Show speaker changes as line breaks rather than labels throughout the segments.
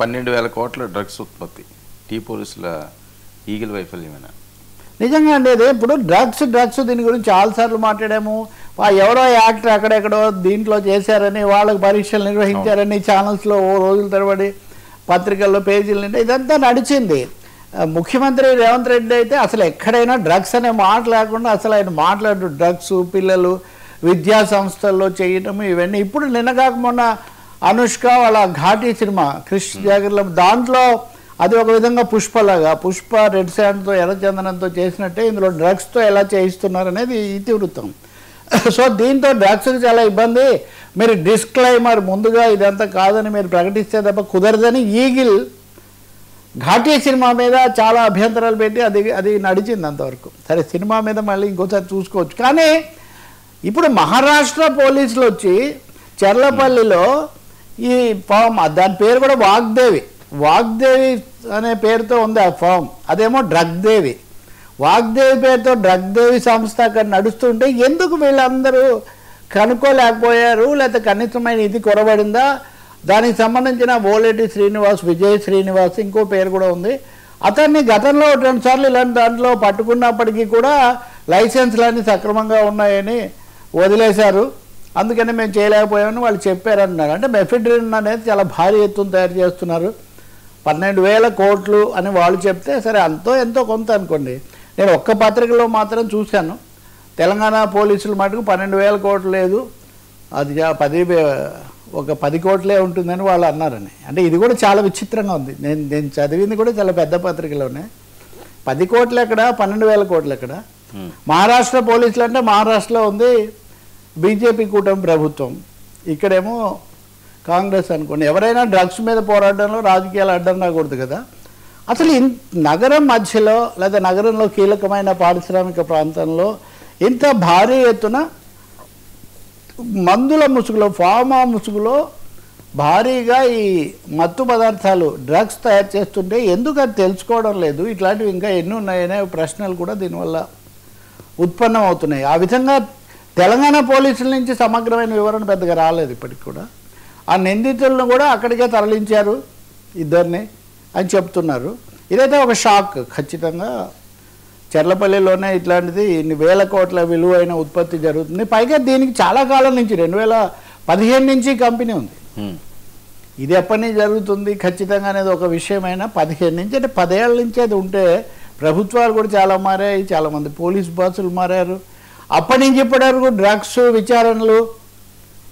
12,000 కోట్ల డ్రగ్స్ ఉత్పత్తి టీ పోలీసుల ఈగిల్ వైఫల్యమేనా?
నిజంగా అండి. అదే ఇప్పుడు డ్రగ్స్ దీని గురించి చాలాసార్లు మాట్లాడాము. ఎవరో యాక్టర్ అక్కడెక్కడో దీంట్లో చేశారని, వాళ్ళకి పరీక్షలు నిర్వహించారని ఛానల్స్లో ఓ రోజుల తరబడి పత్రికల్లో పేజీలు నిండా ఇదంతా నడిచింది. ముఖ్యమంత్రి రేవంత్ రెడ్డి అయితే అసలు ఎక్కడైనా డ్రగ్స్ అనే మాట లేకుండా అసలు ఆయన మాట్లాడు డ్రగ్స్ పిల్లలు విద్యా సంస్థల్లో చేయటం ఇవన్నీ. ఇప్పుడు నిన్న కాక మొన్న అనుష్క వాళ్ళ ఘాటీ సినిమా క్రిష్ జాగర్ల దాంట్లో అది ఒక విధంగా పుష్ప రెడ్ శాండ్తో ఎర్రచందనంతో చేసినట్టే ఇందులో డ్రగ్స్తో ఎలా చేయిస్తున్నారు అనేది ఇతివృత్తం. సో దీంతో డ్రగ్స్కి చాలా ఇబ్బంది. మీరు డిస్క్లైమర్ ముందుగా ఇదంతా కాదని మీరు ప్రకటిస్తే తప్ప కుదరదని ఈగిల్ ఘాటీ సినిమా మీద చాలా అభ్యంతరాలు పెట్టి అది నడిచింది అంతవరకు. సరే, సినిమా మీద మళ్ళీ ఇంకోసారి చూసుకోవచ్చు. కానీ ఇప్పుడు మహారాష్ట్ర పోలీసులు వచ్చి చెర్లపల్లిలో ఈ ఫామ్, దాని పేరు కూడా వాగ్దేవి అనే పేరుతో ఉంది ఆ ఫామ్, అదేమో వాగ్దేవి పేరుతో డ్రగ్దేవి సంస్థ అక్కడ నడుస్తుంటే ఎందుకు వీళ్ళందరూ కనుక్కోలేకపోయారు? లేకపోతే కనీసమైన ఇది కొరబడిందా? దానికి సంబంధించిన ఓలేటి శ్రీనివాస్, విజయ్ శ్రీనివాస్ ఇంకో పేరు కూడా ఉంది. అతన్ని గతంలో 2 సార్లు ఇలాంటి దాంట్లో పట్టుకున్నప్పటికీ కూడా లైసెన్స్లన్నీ సక్రమంగా ఉన్నాయని వదిలేశారు. అందుకని మేము చేయలేకపోయామని వాళ్ళు చెప్పారన్నారు. అంటే మెఫిడ్రిన్ అనేది చాలా భారీ ఎత్తున తయారు చేస్తున్నారు. 12,000 కోట్లు అని వాళ్ళు చెప్తే సరే ఎంతో కొంత అనుకోండి. నేను ఒక్క పత్రికలో మాత్రం చూశాను, తెలంగాణ పోలీసుల మటుకు 12,000 కోట్లు లేదు, అది ఒక 10 కోట్లే ఉంటుందని వాళ్ళు అన్నారని. అంటే ఇది కూడా చాలా విచిత్రంగా ఉంది. నేను చదివింది కూడా చాలా పెద్ద పత్రికలోనే. 10 కోట్లు ఎక్కడ, 12,000 కోట్లు ఎక్కడ? మహారాష్ట్ర పోలీసులు అంటే మహారాష్ట్రలో ఉంది బీజేపీ కూటమి ప్రభుత్వం, ఇక్కడేమో కాంగ్రెస్ అనుకోండి. ఎవరైనా డ్రగ్స్ మీద పోరాటంలో రాజకీయాలు అడ్డం రాకూడదు కదా. అసలు నగరం మధ్యలో లేదా నగరంలో కీలకమైన పారిశ్రామిక ప్రాంతంలో ఇంత భారీ ఎత్తున మందుల ముసుగులో, ఫార్మా ముసుగులో భారీగా ఈ మత్తు పదార్థాలు డ్రగ్స్ తయారు చేస్తుంటే ఎందుకు అది తెలుసుకోవడం లేదు? ఇట్లాంటివి ఇంకా ఎన్ని ఉన్నాయనే ప్రశ్నలు కూడా దీనివల్ల ఉత్పన్నం అవుతున్నాయి. ఆ విధంగా తెలంగాణ పోలీసుల నుంచి సమగ్రమైన వివరణ పెద్దగా రాలేదు ఇప్పటికి కూడా. ఆ నిందితులను కూడా అక్కడికే తరలించారు ఇద్దరిని అని చెప్తున్నారు. ఇదైతే ఒక షాక్. ఖచ్చితంగా చెర్లపల్లిలోనే ఇట్లాంటిది ఇన్ని వేల కోట్ల విలువైన ఉత్పత్తి జరుగుతుంది. పైగా దీనికి చాలా కాలం నుంచి 2015 నుంచి కంపెనీ ఉంది. ఇది ఎప్పటి నుంచి జరుగుతుంది ఖచ్చితంగా అనేది ఒక విషయమైనా 15 నుంచి అంటే 10 ఏళ్ళ నుంచి అది ఉంటే ప్రభుత్వాలు కూడా చాలా మారాయి, చాలామంది పోలీస్ బాసులు మారారు. అప్పటి నుంచి ఇప్పటి వరకు డ్రగ్స్ విచారణలు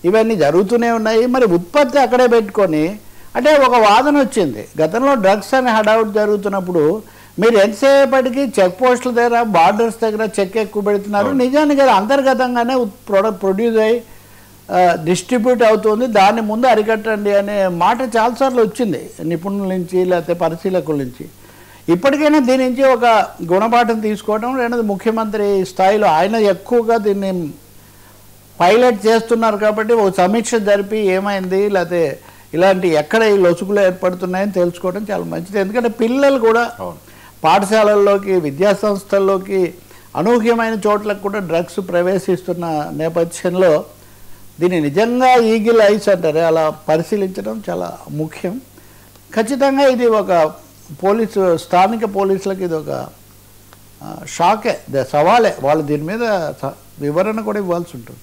ఇవన్నీ జరుగుతూనే ఉన్నాయి. మరి ఉత్పత్తి అక్కడే పెట్టుకొని అంటే ఒక వాదన వచ్చింది, గతంలో డ్రగ్స్ అని హడావుట్ జరుగుతున్నప్పుడు మీరు ఎంతసేపటికి చెక్ పోస్టుల దగ్గర బార్డర్స్ దగ్గర చెక్ ఎక్కువ పెడుతున్నారు, నిజానికి అది అంతర్గతంగానే ప్రొడ్యూస్ అయ్యి డిస్ట్రిబ్యూట్ అవుతుంది, దాన్ని ముందు అరికట్టండి అనే మాట చాలాసార్లు వచ్చింది నిపుణుల నుంచి లేకపోతే పరిశీలకుల నుంచి. ఇప్పటికైనా దీని నుంచి ఒక గుణపాఠం తీసుకోవడం, రెండోది ముఖ్యమంత్రి స్థాయిలో ఆయన ఎక్కువగా దీన్ని పైలట్ చేస్తున్నారు కాబట్టి ఒక సమీక్ష జరిపి ఏమైంది లేకపోతే ఇలాంటి ఎక్కడ ఈ లొసుగులు ఏర్పడుతున్నాయని తెలుసుకోవడం చాలా మంచిది. ఎందుకంటే పిల్లలు కూడా పాఠశాలల్లోకి, విద్యాసంస్థల్లోకి, అనూహ్యమైన చోట్లకు కూడా డ్రగ్స్ ప్రవేశిస్తున్న నేపథ్యంలో దీన్ని నిజంగా ఈగిల్ ఐస్ అంటారే అలా పరిశీలించడం చాలా ముఖ్యం. ఖచ్చితంగా ఇది ఒక స్థానిక పోలీసులకు ఇది ఒక షాకే, సవాలే. వాళ్ళు దీని మీద వివరణ కూడా ఇవ్వాల్సి ఉంటుంది.